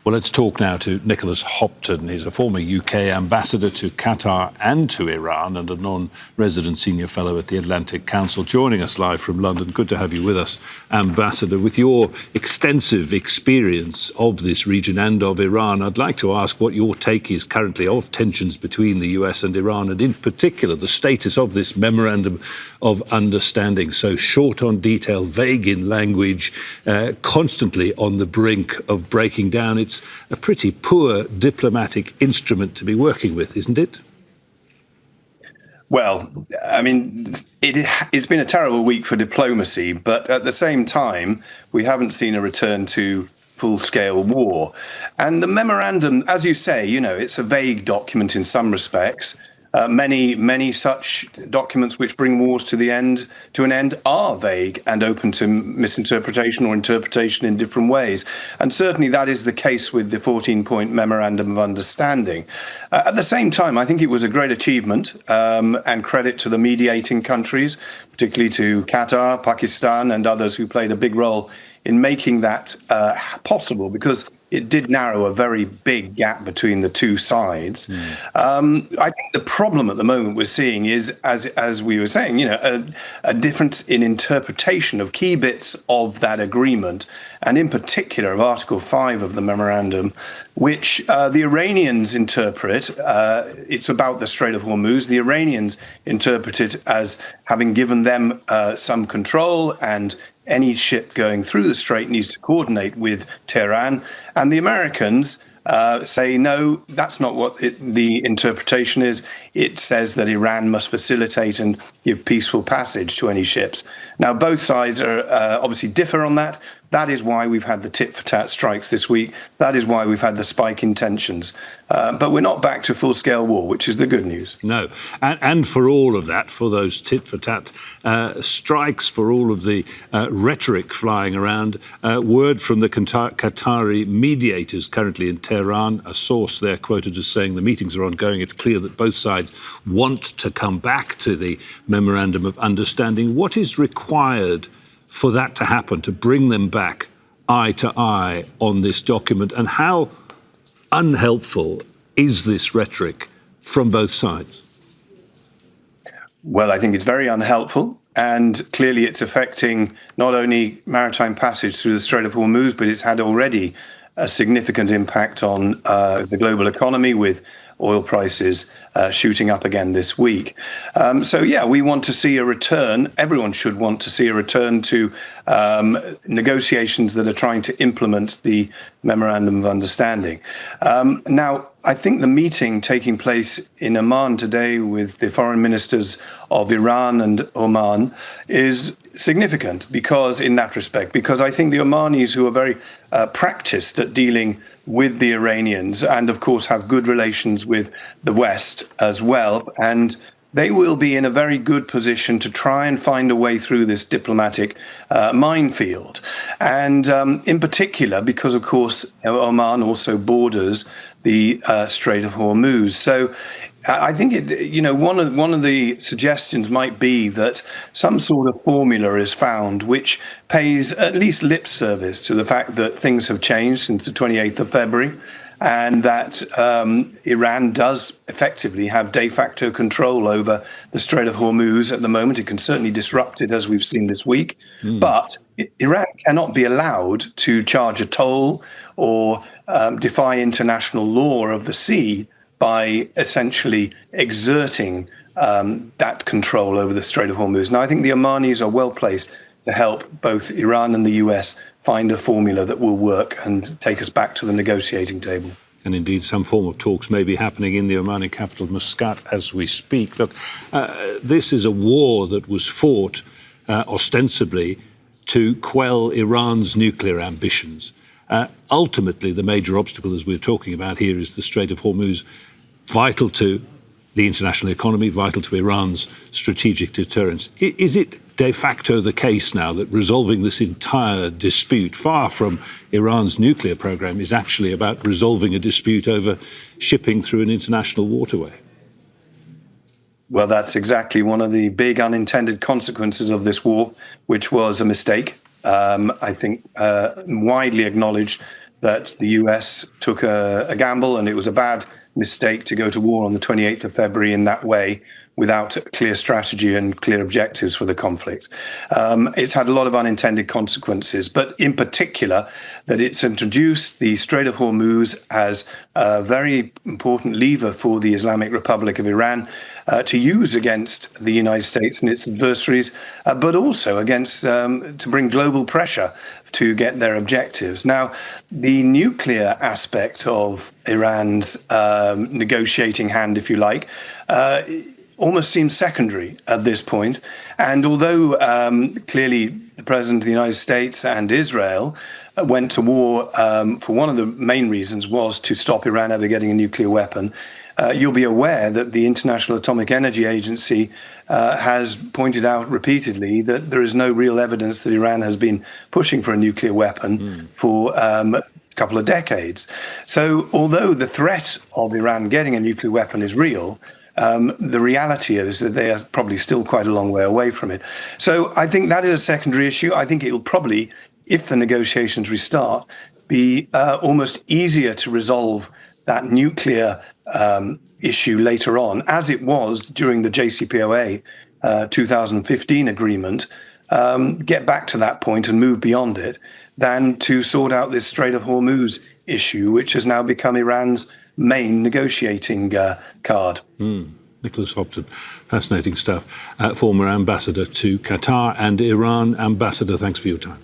Well, let's talk now to Nicholas Hopton. He's a former UK ambassador to Qatar and to Iran and a non-resident senior fellow at the Atlantic Council, joining us live from London. Good to have you with us, Ambassador. With your extensive experience of this region and of Iran, I'd like to ask what your take is currently of tensions between the US and Iran, and in particular the status of this memorandum of understanding, so short on detail, vague in language, constantly on the brink of breaking down. It's a pretty poor diplomatic instrument to be working with, isn't it? Well, I mean, it's been a terrible week for diplomacy, but at the same time, we haven't seen a return to full-scale war. And the memorandum, as you say, it's a vague document in some respects. Many such documents which bring wars to an end are vague and open to misinterpretation or interpretation in different ways. And certainly that is the case with the 14-point memorandum of understanding. At the same time, I think it was a great achievement and credit to the mediating countries, particularly to Qatar, Pakistan, and others who played a big role in making that possible, because it did narrow a very big gap between the two sides. I think the problem at the moment we're seeing is, as we were saying, a difference in interpretation of key bits of that agreement, and in particular of Article 5 of the memorandum, which the Iranians interpret, it's about the Strait of Hormuz, the Iranians interpret it as having given them some control, and any ship going through the strait needs to coordinate with Tehran. And the Americans say, no, that's not what the interpretation is. It says that Iran must facilitate and give peaceful passage to any ships. Now, both sides are obviously differ on that. That is why we've had the tit-for-tat strikes this week. That is why we've had the spike in tensions. But we're not back to full-scale war, which is the good news. No. And for all of that, for those tit-for-tat strikes, for all of the rhetoric flying around, word from the Qatari mediators currently in Tehran, a source there quoted as saying the meetings are ongoing. It's clear that both sides want to come back to the memorandum of understanding. What is required for that to happen, to bring them back eye to eye on this document? And how unhelpful is this rhetoric from both sides? Well, I think it's very unhelpful. And clearly it's affecting not only maritime passage through the Strait of Hormuz, but it's had already a significant impact on the global economy, with oil prices shooting up again this week. We want to see a return. Everyone should want to see a return to negotiations that are trying to implement the Memorandum of Understanding. Now, I think the meeting taking place in Oman today with the foreign ministers of Iran and Oman is significant in that respect, because I think the Omanis, who are very practiced at dealing with the Iranians and, of course, have good relations with the West as well, and they will be in a very good position to try and find a way through this diplomatic minefield. And in particular, because, of course, Oman also borders the Strait of Hormuz. So I think one of the suggestions might be that some sort of formula is found which pays at least lip service to the fact that things have changed since the 28th of February, and that Iran does effectively have de facto control over the Strait of Hormuz at the moment. It can certainly disrupt it, as we've seen this week. But Iran cannot be allowed to charge a toll or defy international law of the sea by essentially exerting that control over the Strait of Hormuz. Now, I think the Omanis are well placed to help both Iran and the US find a formula that will work and take us back to the negotiating table. And indeed, some form of talks may be happening in the Omani capital, Muscat, as we speak. Look, this is a war that was fought ostensibly to quell Iran's nuclear ambitions. Ultimately, the major obstacle, as we're talking about here, is the Strait of Hormuz, vital to the international economy, vital to Iran's strategic deterrence. Is it de facto the case now that resolving this entire dispute, far from Iran's nuclear program, is actually about resolving a dispute over shipping through an international waterway? Well, that's exactly one of the big unintended consequences of this war, which was a mistake. I think widely acknowledged that the US took a gamble, and it was a bad mistake to go to war on the 28th of February in that way without a clear strategy and clear objectives for the conflict. It's had a lot of unintended consequences, but in particular that it's introduced the Strait of Hormuz as a very important lever for the Islamic Republic of Iran to use against the United States and its adversaries, but also against to bring global pressure to get their objectives. Now, the nuclear aspect of Iran's negotiating hand, if you like, almost seems secondary at this point. And although clearly the President of the United States and Israel went to war for one of the main reasons was to stop Iran ever getting a nuclear weapon, you'll be aware that the International Atomic Energy Agency has pointed out repeatedly that there is no real evidence that Iran has been pushing for a nuclear weapon for a couple of decades. So although the threat of Iran getting a nuclear weapon is real, the reality is that they are probably still quite a long way away from it. So I think that is a secondary issue. I think it will probably, if the negotiations restart, be almost easier to resolve that nuclear issue later on, as it was during the JCPOA 2015 agreement, get back to that point and move beyond it, than to sort out this Strait of Hormuz issue, which has now become Iran's main negotiating card. Nicholas Hopton, fascinating stuff. Former ambassador to Qatar and Iran. Ambassador, thanks for your time.